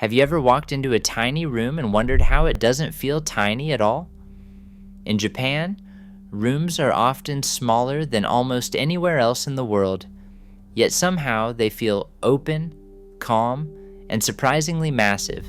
Have you ever walked into a tiny room and wondered how it doesn't feel tiny at all? In Japan, rooms are often smaller than almost anywhere else in the world, yet somehow they feel open, calm, and surprisingly massive.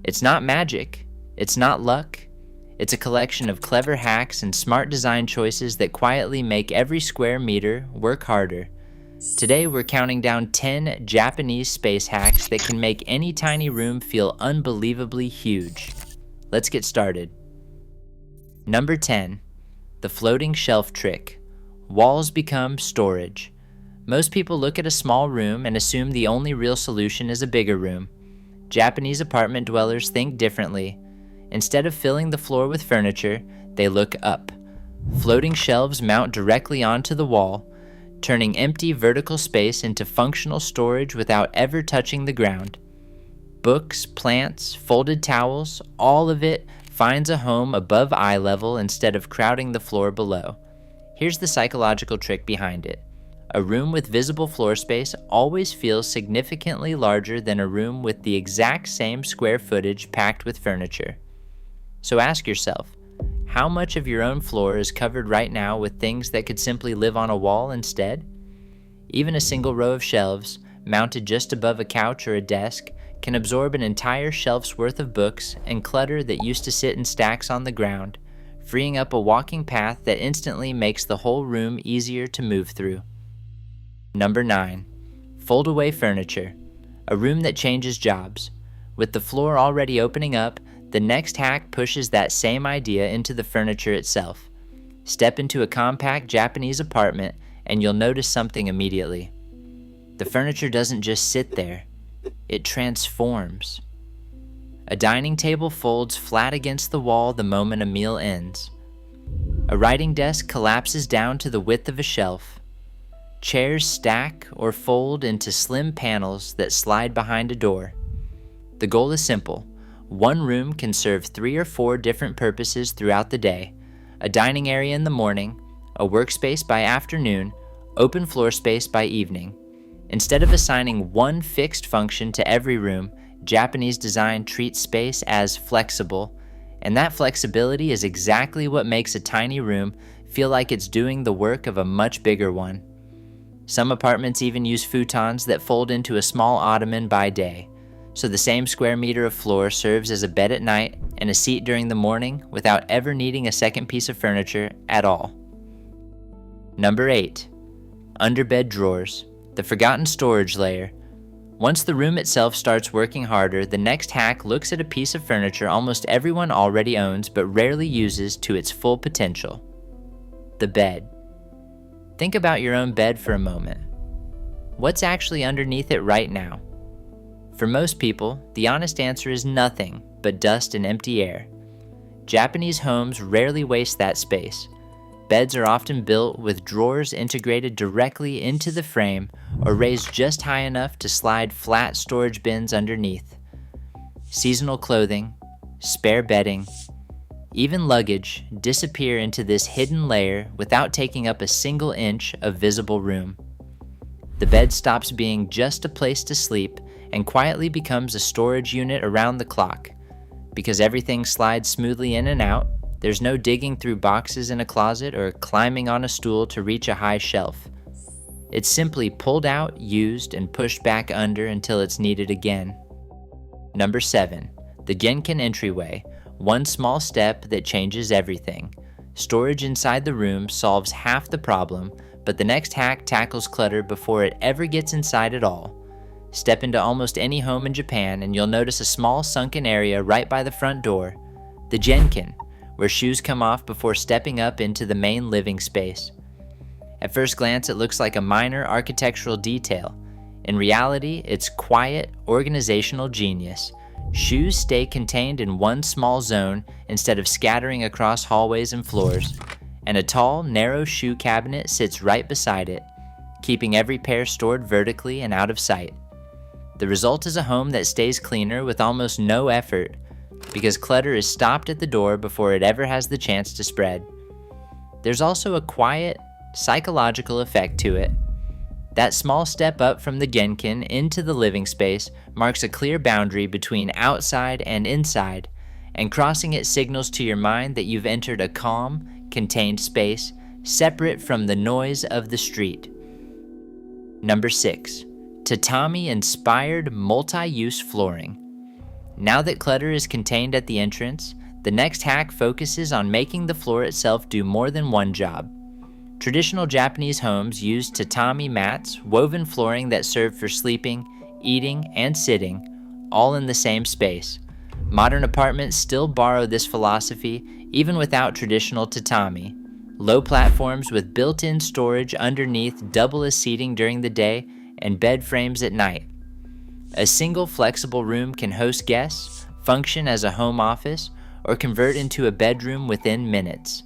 It's not magic, it's not luck, it's a collection of clever hacks and smart design choices that quietly make every square meter work harder. Today we're counting down 10 Japanese space hacks that can make any tiny room feel unbelievably huge. Let's get started. Number 10. The floating shelf trick. Walls become storage. Most people look at a small room and assume the only real solution is a bigger room. Japanese apartment dwellers think differently. Instead of filling the floor with furniture, they look up. Floating shelves mount directly onto the wall, turning empty vertical space into functional storage without ever touching the ground. Books, plants, folded towels, all of it finds a home above eye level instead of crowding the floor below. Here's the psychological trick behind it. A room with visible floor space always feels significantly larger than a room with the exact same square footage packed with furniture. So ask yourself, how much of your own floor is covered right now with things that could simply live on a wall instead? Even a single row of shelves, mounted just above a couch or a desk, can absorb an entire shelf's worth of books and clutter that used to sit in stacks on the ground, freeing up a walking path that instantly makes the whole room easier to move through. Number 9. Fold-away furniture. A room that changes jobs. With the floor already opening up, the next hack pushes that same idea into the furniture itself. Step into a compact Japanese apartment and you'll notice something immediately. The furniture doesn't just sit there, it transforms. A dining table folds flat against the wall the moment a meal ends. A writing desk collapses down to the width of a shelf. Chairs stack or fold into slim panels that slide behind a door. The goal is simple. One room can serve 3 or 4 different purposes throughout the day. A dining area in the morning, a workspace by afternoon, open floor space by evening. Instead of assigning one fixed function to every room, Japanese design treats space as flexible, and that flexibility is exactly what makes a tiny room feel like it's doing the work of a much bigger one. Some apartments even use futons that fold into a small ottoman by day. So the same square meter of floor serves as a bed at night and a seat during the morning without ever needing a second piece of furniture at all. Number 8. Underbed drawers. The forgotten storage layer. Once the room itself starts working harder, the next hack looks at a piece of furniture almost everyone already owns but rarely uses to its full potential. The bed. Think about your own bed for a moment. What's actually underneath it right now? For most people, the honest answer is nothing but dust and empty air. Japanese homes rarely waste that space. Beds are often built with drawers integrated directly into the frame or raised just high enough to slide flat storage bins underneath. Seasonal clothing, spare bedding, even luggage disappear into this hidden layer without taking up a single inch of visible room. The bed stops being just a place to sleep and quietly becomes a storage unit around the clock. Because everything slides smoothly in and out, there's no digging through boxes in a closet or climbing on a stool to reach a high shelf. It's simply pulled out, used, and pushed back under until it's needed again. Number 7. The Genkan entryway. One small step that changes everything. Storage inside the room solves half the problem, but the next hack tackles clutter before it ever gets inside at all. Step into almost any home in Japan and you'll notice a small sunken area right by the front door, the Genkan, where shoes come off before stepping up into the main living space. At first glance, it looks like a minor architectural detail. In reality, it's quiet, organizational genius. Shoes stay contained in one small zone instead of scattering across hallways and floors, and a tall, narrow shoe cabinet sits right beside it, keeping every pair stored vertically and out of sight. The result is a home that stays cleaner with almost no effort, because clutter is stopped at the door before it ever has the chance to spread. There's also a quiet, psychological effect to it. That small step up from the genkin into the living space marks a clear boundary between outside and inside, and crossing it signals to your mind that you've entered a calm, contained space, separate from the noise of the street. Number 6. Tatami-inspired multi-use flooring. Now that clutter is contained at the entrance, the next hack focuses on making the floor itself do more than one job. Traditional Japanese homes use tatami mats, woven flooring that serve for sleeping, eating, and sitting, all in the same space. Modern apartments still borrow this philosophy even without traditional tatami. Low platforms with built-in storage underneath double as seating during the day and bed frames at night. A single flexible room can host guests, function as a home office, or convert into a bedroom within minutes.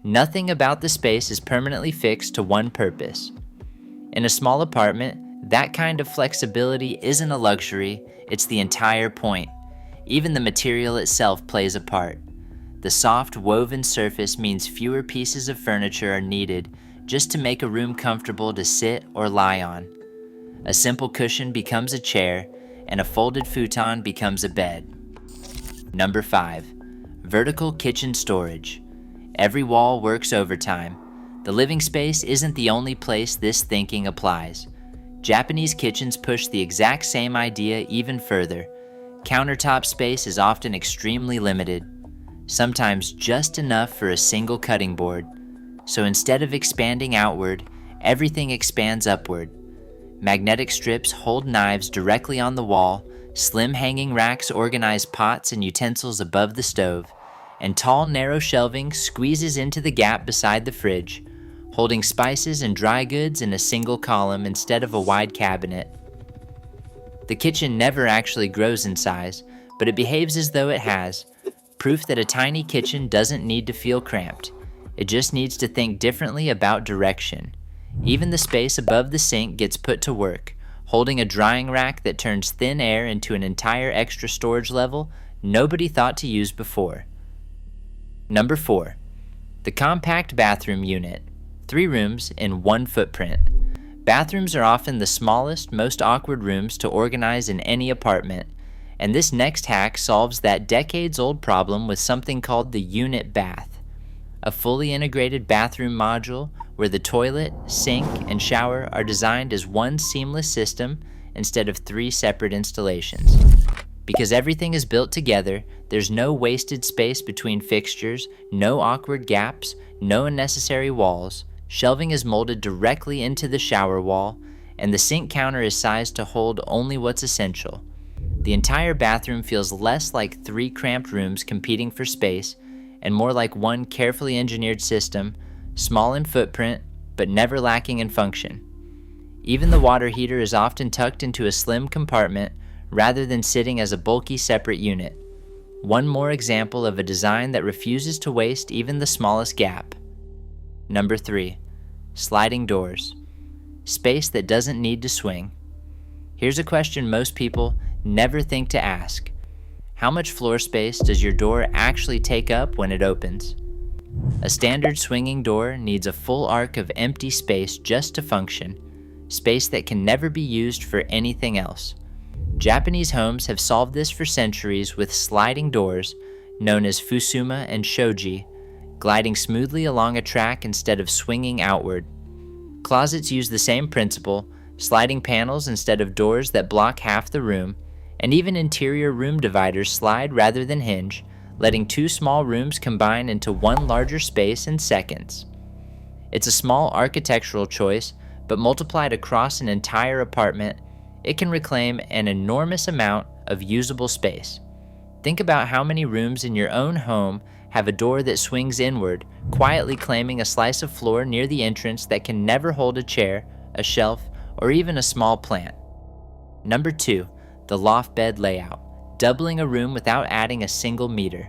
Nothing about the space is permanently fixed to one purpose. In a small apartment, that kind of flexibility isn't a luxury, it's the entire point. Even the material itself plays a part. The soft, woven surface means fewer pieces of furniture are needed just to make a room comfortable to sit or lie on. A simple cushion becomes a chair, and a folded futon becomes a bed. Number 5. Vertical kitchen storage. Every wall works overtime. The living space isn't the only place this thinking applies. Japanese kitchens push the exact same idea even further. Countertop space is often extremely limited, sometimes just enough for a single cutting board. So instead of expanding outward, everything expands upward. Magnetic strips hold knives directly on the wall, slim hanging racks organize pots and utensils above the stove, and tall, narrow shelving squeezes into the gap beside the fridge, holding spices and dry goods in a single column instead of a wide cabinet. The kitchen never actually grows in size, but it behaves as though it has, proof that a tiny kitchen doesn't need to feel cramped. It just needs to think differently about direction. Even the space above the sink gets put to work, holding a drying rack that turns thin air into an entire extra storage level nobody thought to use before. Number 4. The compact bathroom unit. 3 rooms in 1 footprint. Bathrooms are often the smallest, most awkward rooms to organize in any apartment, and this next hack solves that decades-old problem with something called the unit bath, a fully integrated bathroom module where the toilet, sink, and shower are designed as one seamless system instead of 3 separate installations. Because everything is built together, there's no wasted space between fixtures, no awkward gaps, no unnecessary walls. Shelving is molded directly into the shower wall, and the sink counter is sized to hold only what's essential. The entire bathroom feels less like 3 cramped rooms competing for space, and more like one carefully engineered system, small in footprint, but never lacking in function. Even the water heater is often tucked into a slim compartment rather than sitting as a bulky separate unit. One more example of a design that refuses to waste even the smallest gap. Number 3. Sliding doors. Space that doesn't need to swing. Here's a question most people never think to ask. How much floor space does your door actually take up when it opens? A standard swinging door needs a full arc of empty space just to function, space that can never be used for anything else. Japanese homes have solved this for centuries with sliding doors, known as fusuma and shoji, gliding smoothly along a track instead of swinging outward. Closets use the same principle, sliding panels instead of doors that block half the room, and even interior room dividers slide rather than hinge, letting 2 small rooms combine into one larger space in seconds. It's a small architectural choice, but multiplied across an entire apartment, it can reclaim an enormous amount of usable space. Think about how many rooms in your own home have a door that swings inward, quietly claiming a slice of floor near the entrance that can never hold a chair, a shelf, or even a small plant. Number 2, the loft bed layout, doubling a room without adding a single meter.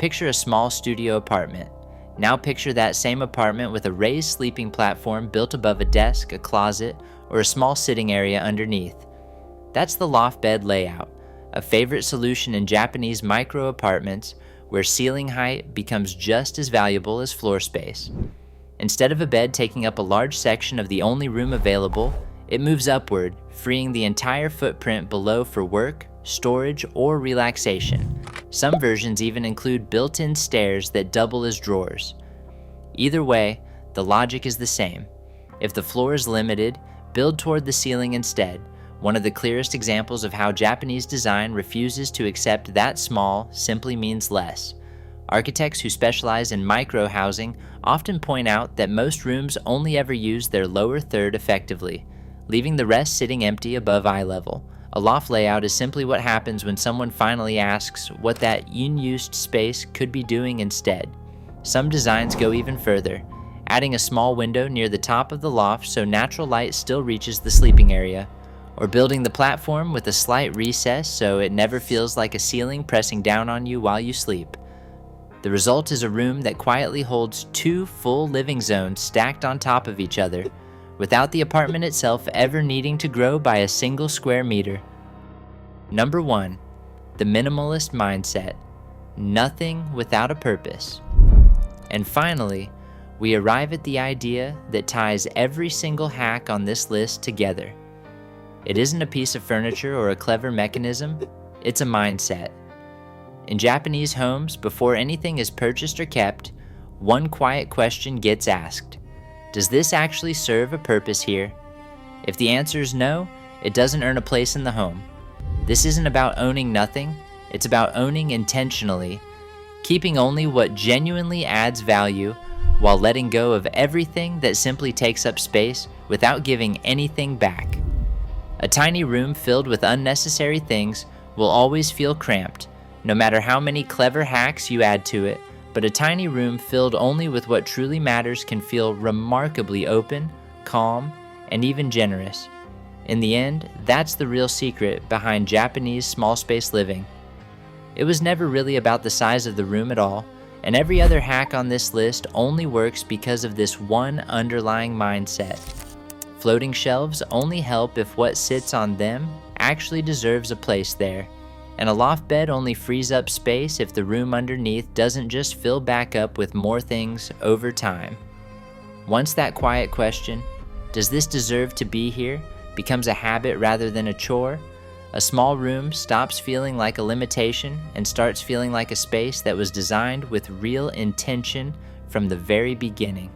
Picture a small studio apartment. Now picture that same apartment with a raised sleeping platform built above a desk, a closet, or a small sitting area underneath. That's the loft bed layout, a favorite solution in Japanese micro apartments where ceiling height becomes just as valuable as floor space. Instead of a bed taking up a large section of the only room available, it moves upward, freeing the entire footprint below for work, storage, or relaxation. Some versions even include built-in stairs that double as drawers. Either way, the logic is the same. If the floor is limited, build toward the ceiling instead, one of the clearest examples of how Japanese design refuses to accept that small simply means less. Architects who specialize in micro-housing often point out that most rooms only ever use their lower third effectively, leaving the rest sitting empty above eye level. A loft layout is simply what happens when someone finally asks what that unused space could be doing instead. Some designs go even further, adding a small window near the top of the loft so natural light still reaches the sleeping area, or building the platform with a slight recess so it never feels like a ceiling pressing down on you while you sleep. The result is a room that quietly holds 2 full living zones stacked on top of each other, without the apartment itself ever needing to grow by a single square meter. Number 1, the minimalist mindset. Nothing without a purpose. And finally, we arrive at the idea that ties every single hack on this list together. It isn't a piece of furniture or a clever mechanism, it's a mindset. In Japanese homes, before anything is purchased or kept, one quiet question gets asked. Does this actually serve a purpose here? If the answer is no, it doesn't earn a place in the home. This isn't about owning nothing, it's about owning intentionally, keeping only what genuinely adds value while letting go of everything that simply takes up space without giving anything back. A tiny room filled with unnecessary things will always feel cramped, no matter how many clever hacks you add to it, but a tiny room filled only with what truly matters can feel remarkably open, calm, and even generous. In the end, that's the real secret behind Japanese small space living. It was never really about the size of the room at all, and every other hack on this list only works because of this one underlying mindset. Floating shelves only help if what sits on them actually deserves a place there, and a loft bed only frees up space if the room underneath doesn't just fill back up with more things over time. Once that quiet question, does this deserve to be here, becomes a habit rather than a chore, a small room stops feeling like a limitation and starts feeling like a space that was designed with real intention from the very beginning.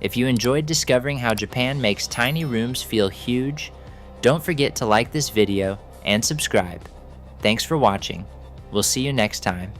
If you enjoyed discovering how Japan makes tiny rooms feel huge, don't forget to like this video and subscribe. Thanks for watching. We'll see you next time.